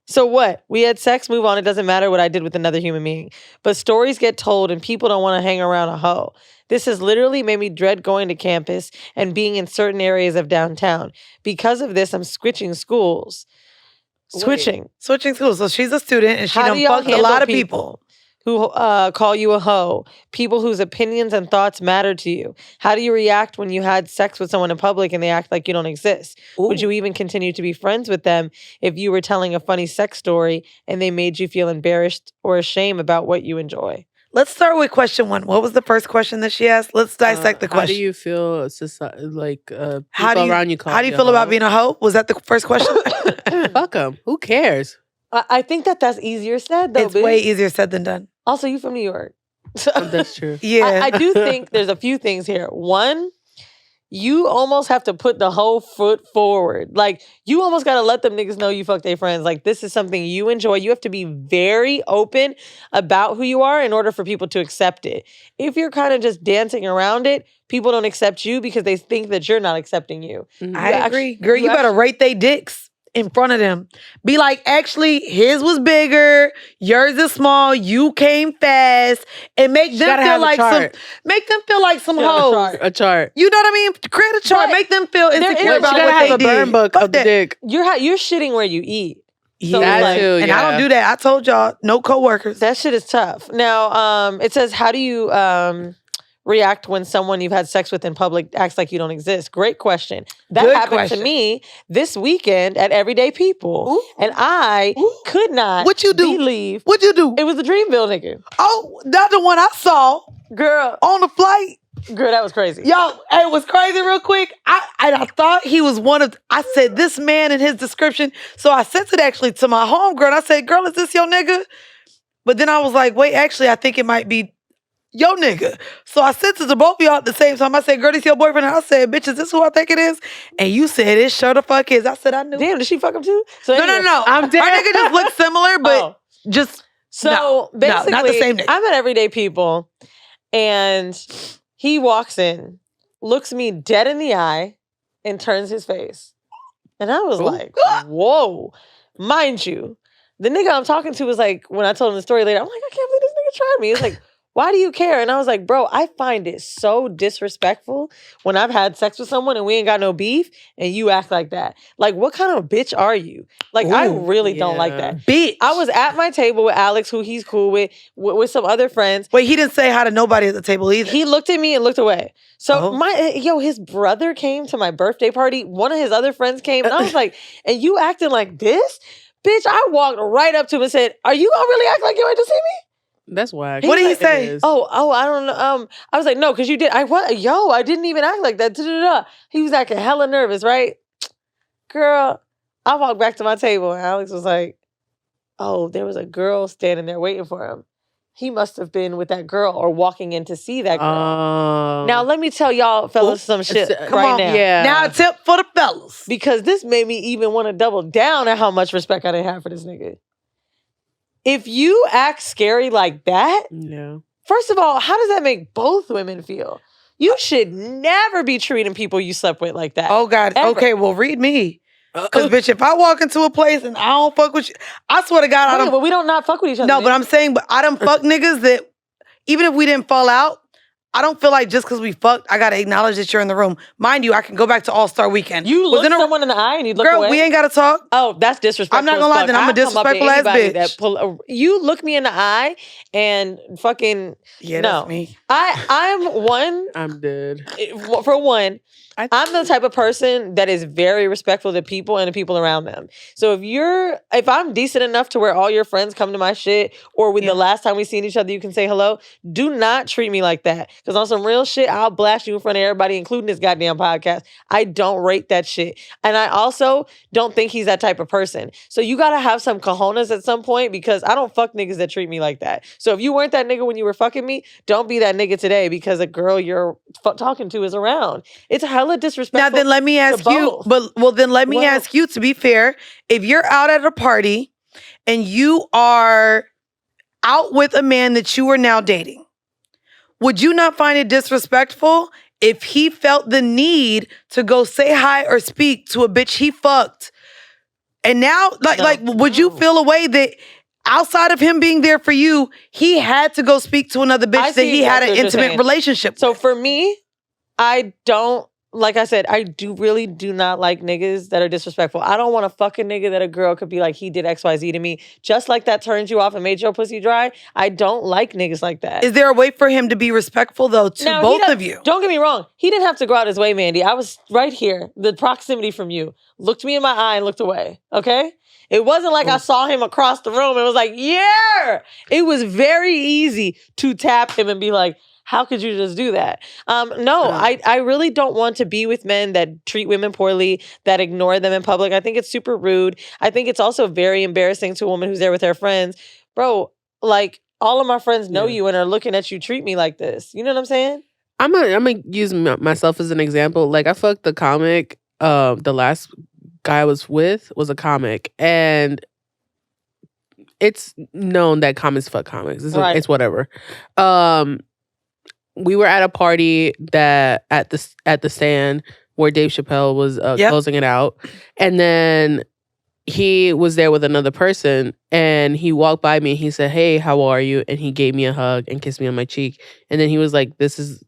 So what? We had sex, move on. It doesn't matter what I did with another human being. But stories get told, and people don't want to hang around a hoe. This has literally made me dread going to campus and being in certain areas of downtown. Because of this, I'm switching schools. Switching schools. So she's a student, and she How done do y'all fucked a lot of handle people. who call you a hoe, people whose opinions and thoughts matter to you. How do you react when you had sex with someone in public and they act like you don't exist? Ooh. Would you even continue to be friends with them if you were telling a funny sex story and they made you feel embarrassed or ashamed about what you enjoy? Let's start with question 1. What was the first question that she asked? Let's dissect the question. How do you feel, people around you call How do you feel about being a hoe? Was that the first question? Fuck them. Who cares? I think that's easier said, though. It's way easier said than done. Also, you from New York. That's true. Yeah. I do think there's a few things here. One, you almost have to put the whole foot forward. Like, you almost got to let them niggas know you fuck their friends. Like, this is something you enjoy. You have to be very open about who you are in order for people to accept it. If you're kind of just dancing around it, people don't accept you because they think that you're not accepting you. Mm-hmm. I agree. Girl, you better rate they dicks in front of them. Be like, actually, his was bigger, yours is small, you came fast, and make them feel like some hoes. A chart. You know what I mean? Create a chart. But make them feel insecure about You gotta what have they a did. burn book Fuck of the that. dick. You're shitting where you eat. So Yeah, That too, and I don't yeah. do that. I told y'all, no coworkers. that shit is tough. Now, it says, how do you react when someone you've had sex with in public acts like you don't exist? Great question. That Good happened question. to me this weekend at Everyday People. Ooh. And I could not What you do? believe What'd you do? it was the Dreamville nigga. Oh, that's the one I saw Girl, on the flight. that was crazy. Yo, it was crazy real quick. I thought he was one of, I said, this man in his description. So I sent it actually to my homegirl. And I said, girl, is this your nigga? But then I was like, wait, actually, I think it might be your nigga. So I sent it to both of y'all at the same time. I said, girl, this your boyfriend? And I said, bitch, is this who I think it is? And you said, it sure the fuck is. I said, I knew. Damn, did she fuck him too? So No. I'm dead. Our nigga just looked similar, but Oh. just, So no, basically, not the same nigga. I'm at Everyday People, and he walks in, looks me dead in the eye, and turns his face. And I was like, whoa. Mind you, the nigga I'm talking to was like, when I told him the story later, I'm like, I can't believe this nigga tried me. He was like, why do you care? And I was like, bro, I find it so disrespectful when I've had sex with someone and we ain't got no beef and you act like that. Like, what kind of bitch are you? Like, I really don't like that. bitch. I was at my table with Alex, who he's cool with some other friends. Wait, he didn't say hi to nobody at the table either. He looked at me and looked away. So Oh. his brother came to my birthday party. One of his other friends came, and I was like, and you acting like this? Bitch, I walked right up to him and said, are you gonna really act like you ain't to see me? That's whack. What did he say? It is. Oh, I don't know. I was like, no, because you did. I didn't even act like that. Da-da-da. He was acting hella nervous, right? Girl, I walked back to my table and Alex was like, oh, there was a girl standing there waiting for him. He must have been with that girl or walking in to see that girl. Now, let me tell y'all fellas some shit right now. Yeah. Now a tip for the fellas. Because this made me even want to double down at how much respect I didn't have for this nigga. If you act scary like that, first of all, how does that make both women feel? You should never be treating people you slept with like that. Oh, God. Ever. Okay, well, read me. Because, bitch, if I walk into a place and I don't fuck with you, I swear to God, I don't. But we don't not fuck with each other. No, man. but I'm saying, but I done fuck niggas that, even if we didn't fall out, I don't feel like just because we fucked, I got to acknowledge that you're in the room. Mind you, I can go back to All-Star Weekend. You look someone in the eye and you look Girl, away? we ain't got to talk. Oh, that's disrespectful. I'm not gonna lie, then I'm a disrespectful ass bitch. You look me in the eye and fucking Yeah, no. that's me. I'm one. I'm dead. For one, I'm the type of person that is very respectful to people and the people around them. So if I'm decent enough to where all your friends come to my shit, or when the last time we seen each other, you can say hello, do not treat me like that. Because on some real shit, I'll blast you in front of everybody, including this goddamn podcast. I don't rate that shit. And I also don't think he's that type of person. So you got to have some cojones at some point, because I don't fuck niggas that treat me like that. So if you weren't that nigga when you were fucking me, don't be that nigga today because a girl you're talking to is around. It's hella disrespectful. Now then let me ask you, ask you, to be fair, if you're out at a party and you are out with a man that you are now dating, would you not find it disrespectful if he felt the need to go say hi or speak to a bitch he fucked? And now, would you feel a way that outside of him being there for you, he had to go speak to another bitch that he had an intimate relationship with? So for me, I don't like I said, I really do not like niggas that are disrespectful. I don't want to fuck a nigga that a girl could be like, he did XYZ to me. Just like that turns you off and made your pussy dry. I don't like niggas like that. Is there a way for him to be respectful, though, to both of you? Don't get me wrong. He didn't have to go out his way, Mandii. I was right here. The proximity from you. Looked me in my eye and looked away. Okay? It wasn't like I saw him across the room and was like, yeah! It was very easy to tap him and be like, how could you just do that? I really don't want to be with men that treat women poorly, that ignore them in public. I think it's super rude. I think it's also very embarrassing to a woman who's there with her friends. Bro, like, all of my friends know you and are looking at you treat me like this. You know what I'm saying? I'm gonna use myself as an example. Like, I fucked the comic. The last guy I was with was a comic. And it's known that comics fuck comics. It's whatever. We were at a party that at the stand where Dave Chappelle was closing it out, and then he was there with another person, and he walked by me and he said, "Hey, how are you?" And he gave me a hug and kissed me on my cheek, and then he was like, "This is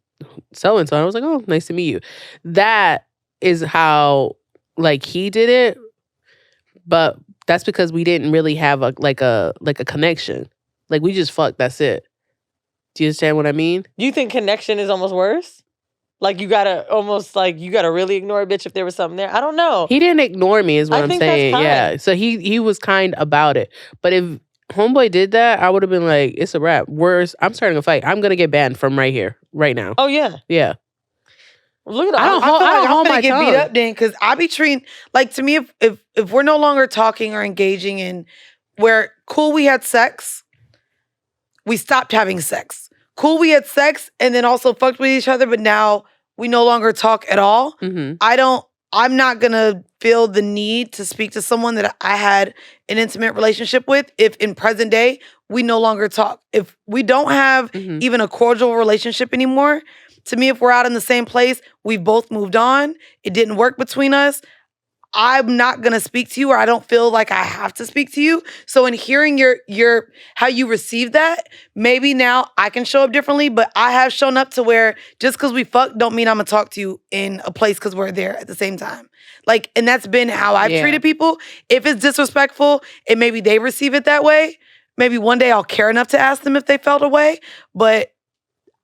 so and so." And I was like, "Oh, nice to meet you." That is how like he did it, but that's because we didn't really have a connection. Like, we just fucked. That's it. Do you understand what I mean? Do you think connection is almost worse? Like, you gotta really ignore a bitch if there was something there? I don't know. He didn't ignore me is what I'm saying. Yeah. So he was kind about it. But if homeboy did that, I would have been like, it's a wrap. Worse, I'm starting a fight. I'm gonna get banned from right here, right now. Oh yeah. Yeah. Look at I don't hold my get beat up then, because I be treating, like, to me, if we're no longer talking or engaging in where cool we had sex, we stopped having sex. Cool, we had sex and then also fucked with each other, but now we no longer talk at all. Mm-hmm. I'm not gonna feel the need to speak to someone that I had an intimate relationship with if in present day we no longer talk. If we don't have even a cordial relationship anymore, to me, if we're out in the same place, we've both moved on, it didn't work between us, I'm not gonna speak to you, or I don't feel like I have to speak to you. So in hearing your how you receive that, maybe now I can show up differently, but I have shown up to where just because we fuck don't mean I'm gonna talk to you in a place because we're there at the same time. Like, and that's been how I've treated people. If it's disrespectful and maybe they receive it that way, maybe one day I'll care enough to ask them if they felt a way, but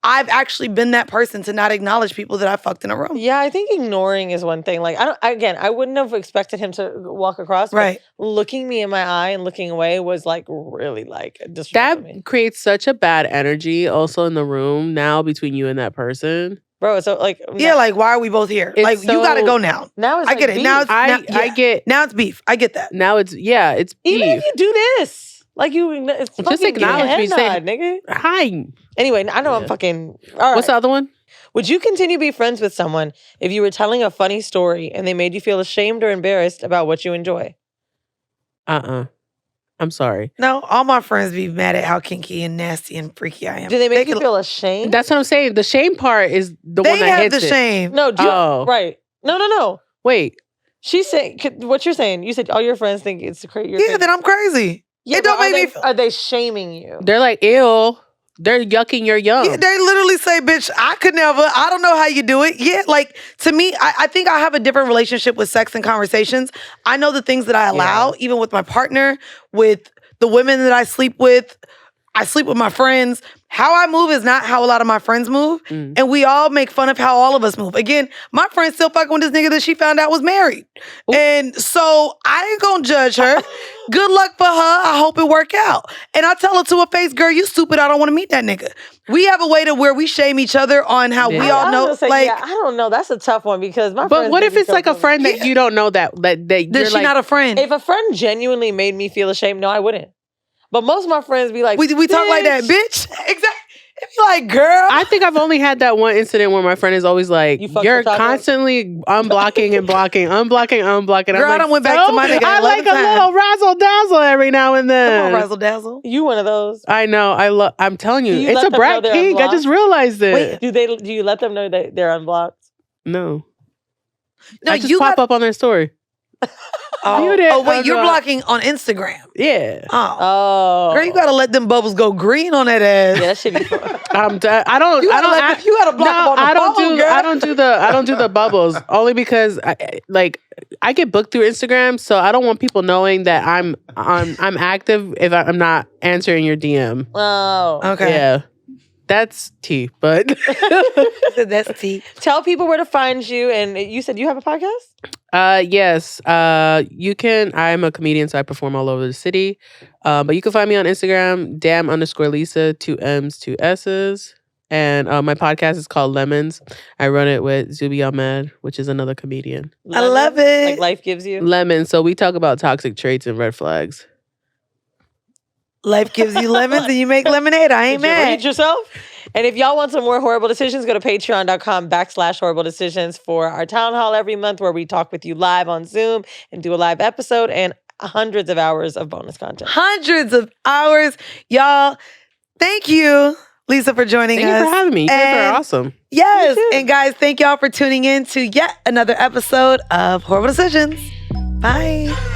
I've actually been that person to not acknowledge people that I fucked in a room. Yeah, I think ignoring is one thing. Like, I wouldn't have expected him to walk across. Right. Looking me in my eye and looking away was like really like disrespectful. That creates such a bad energy also in the room now between you and that person. Bro, so like like, why are we both here? Like, you gotta go now. Now it's I get it. beef. Now it's now it's beef. I get that. Now it's beef. Even if you do this. Like, it's just acknowledge me, say, nigga. Hi. Anyway, I know I'm fucking. All right. What's the other one? Would you continue to be friends with someone if you were telling a funny story and they made you feel ashamed or embarrassed about what you enjoy? I'm sorry. No, all my friends be mad at how kinky and nasty and freaky I am. Do they make you feel ashamed? That's what I'm saying. The shame part is the one that hits They have the shame. No, right. No. Wait. She's saying, what you're saying, you said all your friends think it's crazy. Yeah, that I'm crazy. Yeah, it don't make me. Are they shaming you? They're like, ew. They're yucking your yum. Yeah, they literally say, bitch, I could never. I don't know how you do it. Yeah, like, to me, I think I have a different relationship with sex and conversations. I know the things that I allow, even with my partner, with the women that I sleep with. I sleep with my friends. How I move is not how a lot of my friends move. And we all make fun of how all of us move. Again, my friend's still fucking with this nigga that she found out was married. Ooh. And so I ain't gonna judge her. Good luck for her. I hope it work out. And I tell her to her face, girl, you stupid. I don't want to meet that nigga. We have a way to where we shame each other on how we all know. I don't know. That's a tough one because my But what if it's like a friend that you don't know that you're she not a friend? If a friend genuinely made me feel ashamed, no, I wouldn't. But most of my friends be like, we talk like that, bitch. Exactly. It be like, girl. I think I've only had that one incident where my friend is always like, you're constantly unblocking and blocking, unblocking. Girl, I done went back to my nigga. I like a little razzle dazzle every now and then. Come on, razzle dazzle. You one of those. I know. I'm telling you, it's a brat kink. I just realized it. Wait, do you let them know that they're unblocked? No, I just pop up on their story. Oh, wait, you're blocking on Instagram. Yeah. Oh. Girl, you gotta let them bubbles go green on that ass. Yeah, that should be fun. I don't. You gotta block them on the phone, girl. I don't do the bubbles only because I get booked through Instagram, so I don't want people knowing that I'm active if I'm not answering your DM. Oh, okay. Yeah. That's tea, but that's tea. Tell people where to find you. And you said you have a podcast? Yes. You can. I'm a comedian, so I perform all over the city. But you can find me on Instagram, _Lissa, 2 M's, 2 S's. And my podcast is called Lemons. I run it with Zubi Ahmed, which is another comedian. Lemons? I love it. Like life gives you? Lemons. So we talk about toxic traits and red flags. Life gives you lemons and you make lemonade. I ain't mad. Read yourself. And if y'all want some more Whoreible Decisions, go to patreon.com/Whoreible Decisions for our town hall every month where we talk with you live on Zoom and do a live episode and hundreds of hours of bonus content. Hundreds of hours. Y'all, thank you, Lissa, for joining us. Thank you for having me. You guys are awesome. Yes. And guys, thank y'all for tuning in to yet another episode of Whoreible Decisions. Bye.